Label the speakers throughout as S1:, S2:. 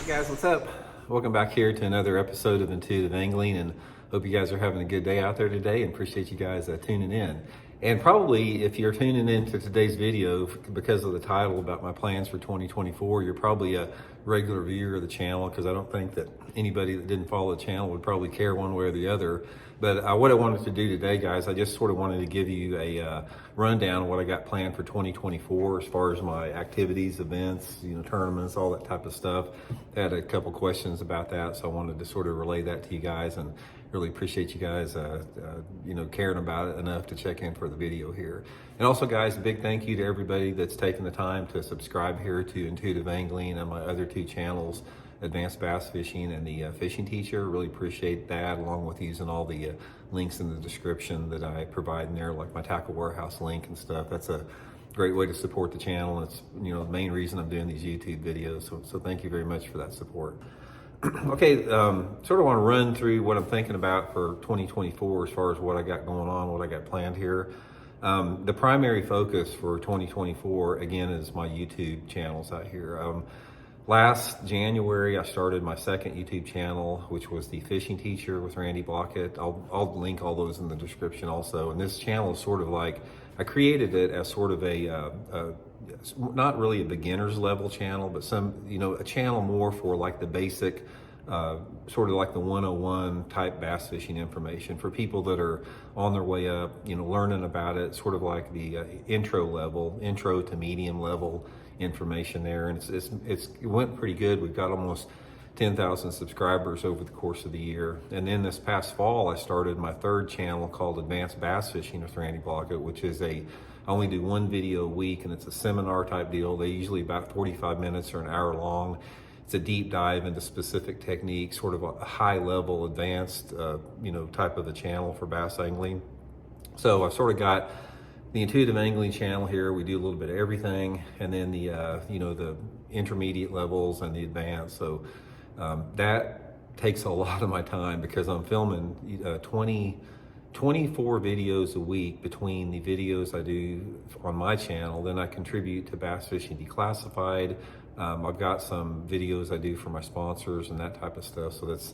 S1: Hey guys, what's up? Welcome back here to another episode of Intuitive Angling, and hope you guys are having a good day out there today, and appreciate you guys tuning in. And probably if you're tuning in to today's video because of the title about my plans for 2024, you're probably a regular viewer of the channel, because I don't think that anybody that didn't follow the channel would probably care one way or the other. But what I wanted to do today, guys, I just sort of wanted to give you a rundown of what I got planned for 2024 as far as my activities, events, tournaments, all that type of stuff. I had a couple questions about that, so I wanted to sort of relay that to you guys, and really appreciate you guys, caring about it enough to check in for the video here. And also, guys, a big thank you to everybody that's taken the time to subscribe here to Intuitive Angling and my other two channels, Advanced Bass Fishing and the Fishing Teacher. Really appreciate that, along with using all the links in the description that I provide in there, like my Tackle Warehouse link and stuff. That's a great way to support the channel. It's the main reason I'm doing these YouTube videos. So thank you very much for that support. Okay, sort of want to run through what I'm thinking about for 2024 as far as what I got going on, what I got planned here. The primary focus for 2024, again, is my YouTube channels out here. Last January, I started my second YouTube channel, which was the Fishing Teacher with Randy Blockett. I'll link all those in the description also. And this channel is sort of like, I created it as sort of not really a beginner's level channel, but a channel more for like the basic, sort of like the 101 type bass fishing information for people that are on their way up, learning about it, sort of like the intro to medium level information there. And it went pretty good. We've got almost 10,000 subscribers over the course of the year. And then this past fall, I started my third channel called Advanced Bass Fishing with Randy Blockett, which is I only do one video a week, and it's a seminar type deal. They usually about 45 minutes or an hour long. It's a deep dive into specific techniques, sort of a high level, advanced, type of a channel for bass angling. So I've sort of got the Intuitive Angling channel here. We do a little bit of everything, and then the the intermediate levels and the advanced. So that takes a lot of my time, because I'm filming 24 videos a week between the videos I do on my channel. Then I contribute to Bass Fishing Declassified. I've got some videos I do for my sponsors and that type of stuff. So that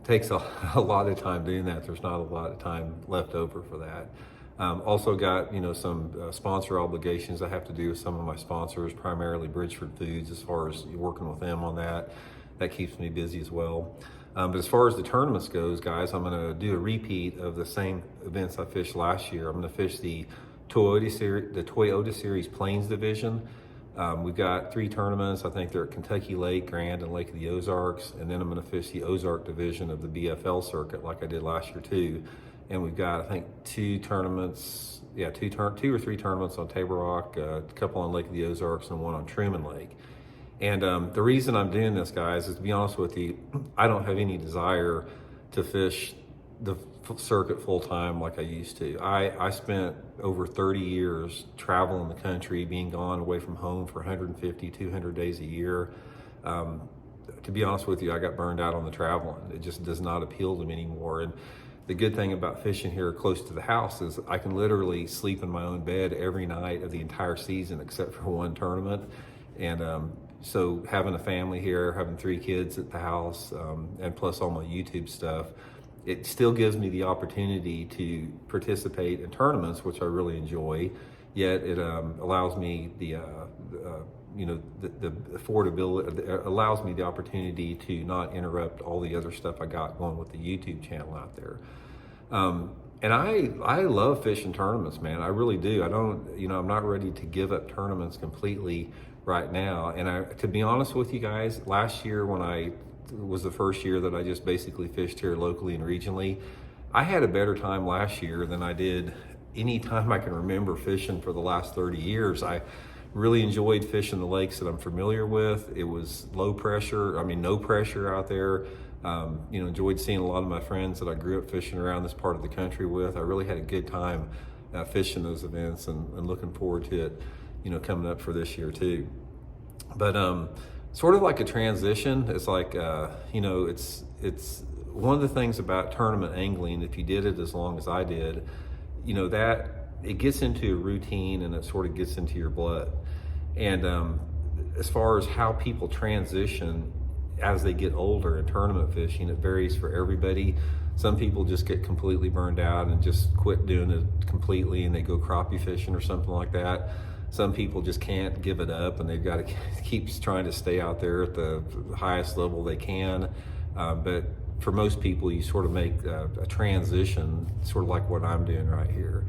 S1: takes a lot of time doing that. There's not a lot of time left over for that. Also got, some sponsor obligations I have to do with some of my sponsors, primarily Bridgeford Foods, as far as working with them on that. That keeps me busy as well. But as far as the tournaments goes, guys, I'm going to do a repeat of the same events I fished last year. I'm going to fish the Toyota Series Plains Division. We've got 3 tournaments. I think they're at Kentucky Lake, Grand, and Lake of the Ozarks. And then I'm going to fish the Ozark Division of the BFL circuit like I did last year too. And we've got, I think, 2 tournaments, 2 or 3 tournaments on Table Rock, a couple on Lake of the Ozarks, and one on Truman Lake. And the reason I'm doing this, guys, is, to be honest with you, I don't have any desire to fish the circuit full time like I used to. I spent over 30 years traveling the country, being gone away from home for 150, 200 days a year. To be honest with you, I got burned out on the traveling. It just does not appeal to me anymore. And the good thing about fishing here close to the house is I can literally sleep in my own bed every night of the entire season except for one tournament. And so having a family here, having 3 kids at the house, and plus all my YouTube stuff, it still gives me the opportunity to participate in tournaments, which I really enjoy. Yet it allows me the affordability, it allows me the opportunity to not interrupt all the other stuff I got going with the YouTube channel out there. And I love fishing tournaments, man. I really do. I'm not ready to give up tournaments completely right now. And to be honest with you guys, last year was the first year that I just basically fished here locally and regionally. I had a better time last year than I did any time I can remember fishing for the last 30 years. I really enjoyed fishing the lakes that I'm familiar with. It was no pressure out there. Enjoyed seeing a lot of my friends that I grew up fishing around this part of the country with. I really had a good time fishing those events, and looking forward to it, coming up for this year too. But sort of like a transition. It's like, it's one of the things about tournament angling, if you did it as long as I did, that it gets into a routine, and it sort of gets into your blood. And as far as how people transition as they get older in tournament fishing, it varies for everybody. Some people just get completely burned out and just quit doing it completely and they go crappie fishing or something like that. Some people just can't give it up and they've got to keep trying to stay out there at the highest level they can. But for most people, you sort of make a transition, sort of like what I'm doing right here.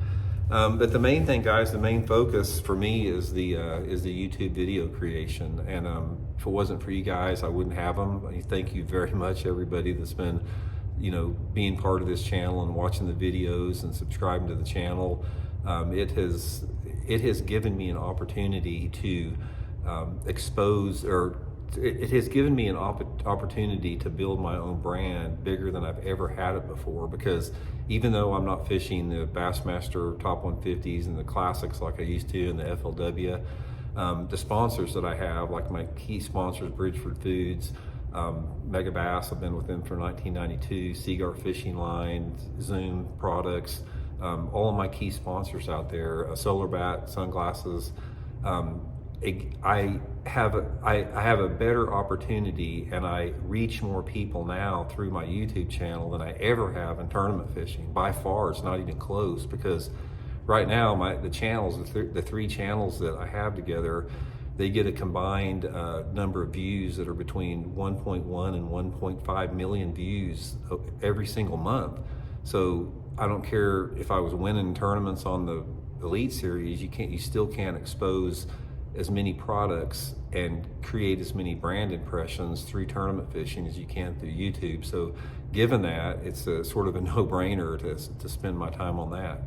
S1: But the main thing, guys, the main focus for me is the YouTube video creation. And if it wasn't for you guys, I wouldn't have them. Thank you very much, everybody that's been, being part of this channel and watching the videos and subscribing to the channel. It has given me an opportunity to expose, or it has given me an opportunity to build my own brand bigger than I've ever had it before, because even though I'm not fishing the Bassmaster Top 150s and the classics like I used to in the FLW, the sponsors that I have, like my key sponsors, Bridgeford Foods, Megabass, I've been with them for 1992, Seaguar Fishing Line, Zoom Products, all of my key sponsors out there, Solar Bat, sunglasses. I have a better opportunity and I reach more people now through my YouTube channel than I ever have in tournament fishing. By far, it's not even close, because right now the channels, the three channels that I have together, they get a combined number of views that are between 1.1 and 1.5 million views every single month. So I don't care if I was winning tournaments on the Elite Series, you still can't expose as many products and create as many brand impressions through tournament fishing as you can through YouTube. So given that, it's a sort of a no-brainer to spend my time on that.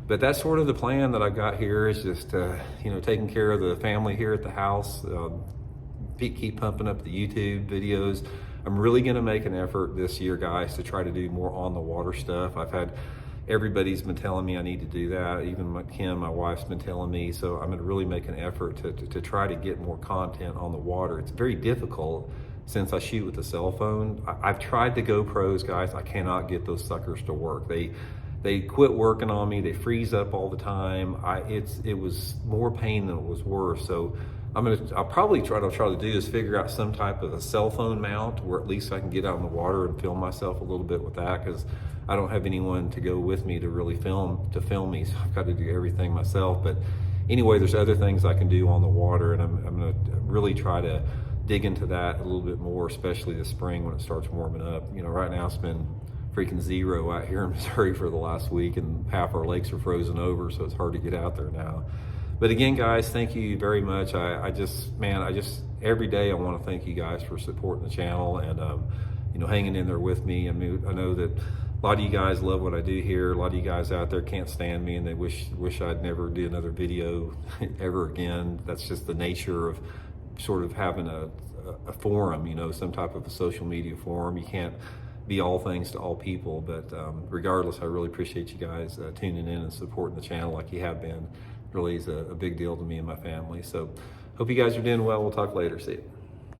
S1: But that's sort of the plan that I've got here, is just taking care of the family here at the house, keep pumping up the YouTube videos. I'm really gonna make an effort this year, guys, to try to do more on the water stuff. Everybody's been telling me I need to do that. Even Kim, my wife's been telling me. So I'm gonna really make an effort to try to get more content on the water. It's very difficult since I shoot with a cell phone. I've tried the GoPros, guys. I cannot get those suckers to work. They quit working on me. They freeze up all the time. It was more pain than it was worth. So I'll probably try to do is figure out some type of a cell phone mount where at least I can get out in the water and film myself a little bit with that, because I don't have anyone to go with me to really film me, so I've got to do everything myself. But anyway, there's other things I can do on the water, and I'm going to really try to dig into that a little bit more, especially this spring when it starts warming up. Right now it's been freaking 0 out here in Missouri for the last week, and half our lakes are frozen over, so it's hard to get out there now. But again, guys, thank you very much. I just every day I want to thank you guys for supporting the channel and hanging in there with me. I mean, I know that a lot of you guys love what I do here. A lot of you guys out there can't stand me and they wish I'd never do another video ever again. That's just the nature of sort of having a forum, some type of a social media forum. You can't be all things to all people, but regardless, I really appreciate you guys tuning in and supporting the channel like you have been. Really is a big deal to me and my family. So hope you guys are doing well. We'll talk later. See you.